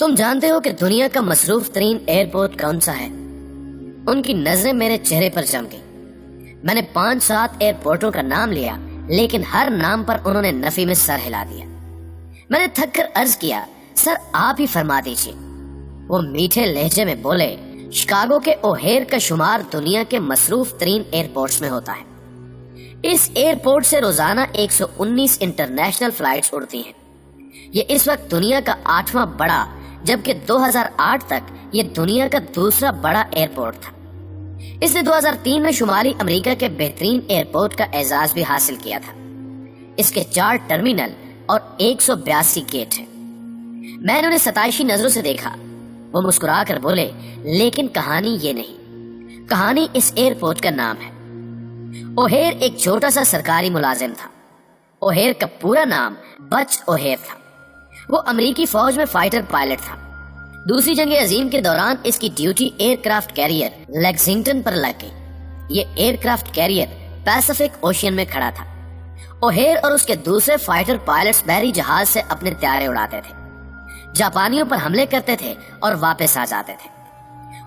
تم جانتے ہو کہ دنیا کا مصروف ترین ایئرپورٹ کون سا ہے؟ ان کی نظریں میرے چہرے پر جم گئی۔ میں نے 5-7 ایئرپورٹوں کا نام لیا، لیکن ہر نام پر انہوں نے نفی میں سر ہلا دیا۔ میں نے تھک کر عرض کیا، سر آپ ہی فرما دیجیے۔ وہ میٹھے لہجے میں بولے، شکاگو کے اوہیر کا شمار دنیا کے مصروف ترین ایئرپورٹس میں ہوتا ہے۔ اس ایئرپورٹ سے روزانہ 119 انٹرنیشنل فلائٹس اڑتی ہیں۔ یہ اس وقت دنیا کا 8واں بڑا، جبکہ 2008 تک یہ دنیا کا دوسرا بڑا ایئرپورٹ تھا۔ اس نے 2003 میں شمالی امریکہ کے بہترین ایئرپورٹ کا اعزاز بھی حاصل کیا تھا۔ اس کے 4 ٹرمینل اور 182 گیٹ ہیں۔ میں نے انہیں ستائشی نظروں سے دیکھا۔ وہ مسکرا کر بولے، لیکن کہانی یہ نہیں، کہانی اس ایئرپورٹ کا نام ہے۔ اوہیر ایک چھوٹا سا سرکاری ملازم تھا۔ اوہیر کا پورا نام بچ اوہیر تھا۔ وہ امریکی فوج میں فائٹر پائلٹ تھا۔ دوسری جنگ عظیم کے دوران اس کی duty aircraft carrier Lexington پر لگ گئی۔ یہ aircraft carrier Pacific Ocean میں کھڑا تھا۔ اوہیر اور اس کے دوسرے فائٹر پائلٹس بحری جہاز سے اپنے طیارے اڑاتے تھے، جاپانیوں پر حملے کرتے تھے اور واپس آ جاتے تھے۔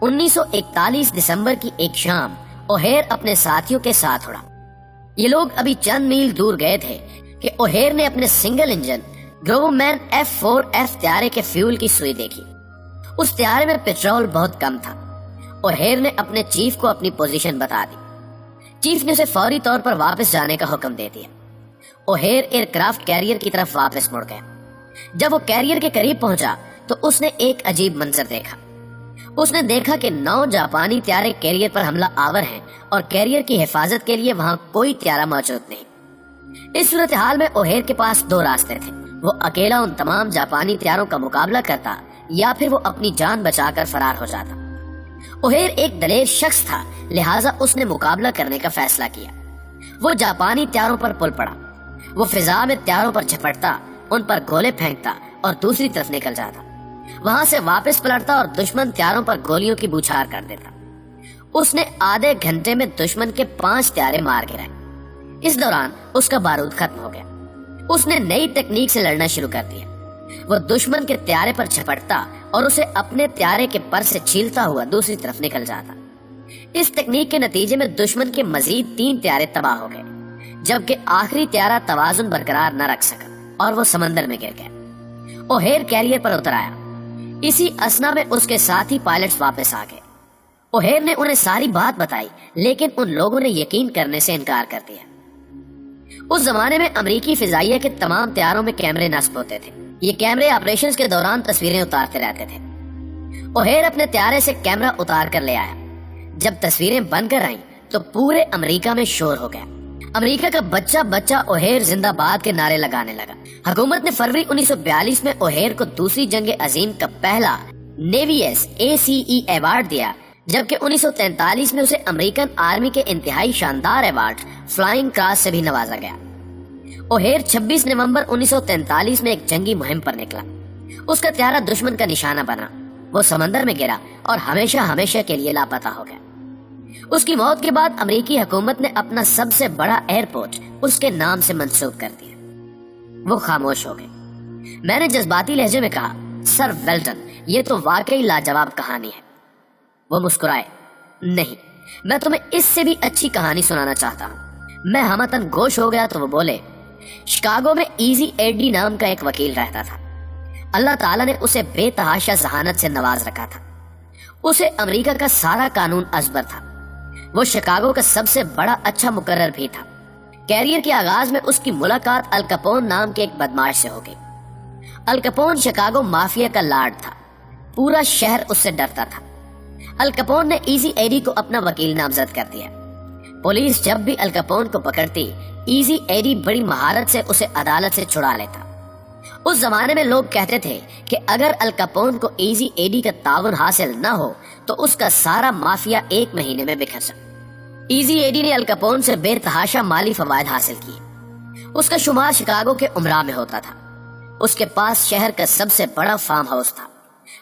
1941 دسمبر کی ایک شام اوہیر اپنے ساتھیوں کے ساتھ اڑا۔ یہ لوگ ابھی چند میل دور گئے تھے کہ اوہیر نے اپنے سنگل انجن گرومین F-4F طیارے کے فیول کی سوئی دیکھی۔ اس طیارے میں پیٹرول بہت کم تھا۔ اوہیر نے اپنے چیف کو اپنی پوزیشن بتا دی۔ چیف نے اسے فوری طور پر واپس جانے کا حکم دے دیا۔ اوہیر ایئر کرافٹ کیریئر کی طرف واپس مڑ گیا۔ جب وہ کیریئر کے قریب پہنچا تو اس نے ایک عجیب منظر دیکھا۔ اس نے دیکھا کہ 9 جاپانی طیارے کیریئر پر حملہ آور ہیں اور کیریئر کی حفاظت کے لیے وہاں کوئی طیارہ موجود نہیں۔ اس صورتحال میں اوہیر کے پاس 2 راستے تھے۔ وہ اکیلا ان تمام جاپانی طیاروں کا مقابلہ کرتا یا پھر وہ اپنی جان بچا کر فرار ہو جاتا۔ اوہیر ایک دلیر شخص تھا، لہٰذا اس نے مقابلہ کرنے کا فیصلہ کیا۔ وہ جاپانی طیاروں پر پل پڑا۔ وہ فضا میں طیاروں پر جھپٹتا، ان پر گولے پھینکتا اور دوسری طرف نکل جاتا۔ وہاں سے واپس پلٹتا اور دشمن طیاروں پر گولیوں کی بوچھار کر دیتا۔ اس نے آدھے گھنٹے میں دشمن کے 5 طیارے مار گرائے۔ اس دوران اس کا بارود ختم ہو گیا۔ اس نے نئی ٹیکنیک سے لڑنا شروع کر دیا۔ وہ دشمن کے طیارے پر جھپٹتا اور اسے اپنے طیارے کے پر سے چھیلتا ہوا دوسری طرف نکل جاتا۔ اس ٹیکنیک کے نتیجے میں دشمن کے مزید 3 طیارے تباہ ہو گئے، جبکہ آخری طیارہ توازن برقرار نہ رکھ سکا اور وہ سمندر میں گر گیا۔ اوہیر کیریئر پر اتر آیا۔ اسی اسنا میں اس کے ساتھی پائلٹس واپس آ گئے۔ اوہیر نے انہیں ساری بات بتائی، لیکن ان لوگوں نے یقین کرنے سے انکار کر دیا۔ اس زمانے میں امریکی فضائیہ کے تمام طیاروں میں کیمرے نصب ہوتے تھے۔ یہ کیمرے آپریشنز کے دوران تصویریں اتارتے رہتے تھے۔ اوہیر اپنے طیارے سے کیمرہ اتار کر لے آیا۔ جب تصویریں بن کر آئیں تو پورے امریکہ میں شور ہو گیا۔ امریکہ کا بچہ بچہ اوہیر زندہ باد کے نعرے لگانے لگا۔ حکومت نے فروری 1942 میں اوہیر کو دوسری جنگ عظیم کا پہلا نیوی ACE ایوارڈ دیا، جبکہ 1943 میں اسے امریکن آرمی کے انتہائی شاندار ایوارڈ فلائنگ کراس سے بھی نوازا گیا۔ اوہیر 26 نومبر 1943 میں ایک جنگی مہم پر نکلا۔ اس کا طیارہ دشمن کا نشانہ بنا۔ وہ سمندر میں گرا اور ہمیشہ ہمیشہ کے لیے لاپتہ ہو گیا۔ اس کی موت کے بعد امریکی حکومت نے اپنا سب سے بڑا ایئرپورٹ اس کے نام سے منسوب کر دیا۔ وہ خاموش ہو گئے۔ میں نے جذباتی لہجے میں کہا، سر ویلٹن، یہ تو واقعی لاجواب کہانی ہے۔ وہ مسکرائے، نہیں، میں تمہیں اس سے بھی اچھی کہانی سنانا چاہتا ہوں۔ میں ہمتن گوش ہو گیا تو وہ بولے، شکاگو میں ایزی ایڈی نام کا ایک وکیل رہتا تھا۔ اللہ تعالیٰ نے اسے بے تحاشا ذہانت سے نواز رکھا تھا۔ اسے امریکہ کا سارا قانون ازبر تھا۔ وہ شکاگو کا سب سے بڑا اچھا مقرر بھی تھا۔ کیریئر کے آغاز میں اس کی ملاقات الکپون نام کے ایک بدماش سے ہو گئی۔ الکپون شکاگو مافیا کا لاڈ تھا۔ پورا شہر اس سے ڈرتا تھا۔ الکپون نے ایزی ایڈی کو اپنا وکیل نامزد کر دیا۔ پولیس جب بھی الکپون کو پکڑتی، ایزی ایڈی بڑی مہارت سے اسے عدالت سے چھڑا لیتا۔ اس زمانے میں لوگ کہتے تھے کہ اگر الکپون کو ایزی ایڈی کا تعاون حاصل نہ ہو تو اس کا سارا مافیا 1 مہینے میں بکھر جائے۔ ایزی ایڈی نے الکپون سے بے تحاشا مالی فوائد حاصل کیے۔ اس کا شمار شکاگو کے امراء میں ہوتا تھا۔ اس کے پاس شہر کا سب سے بڑا فارم ہاؤس تھا۔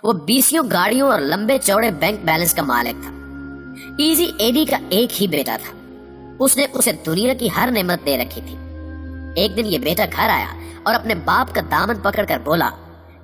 وہ 20 گاڑیوں اور لمبے چوڑے بینک بیلنس کا مالک تھا۔ ایزی ایڈی کا ایک ہی بیٹا تھا۔ اس نے اسے دنیا کی ہر نعمت دے رکھی تھی۔ ایک دن یہ بیٹا گھر آیا اور اپنے باپ کا دامن پکڑ کر بولا،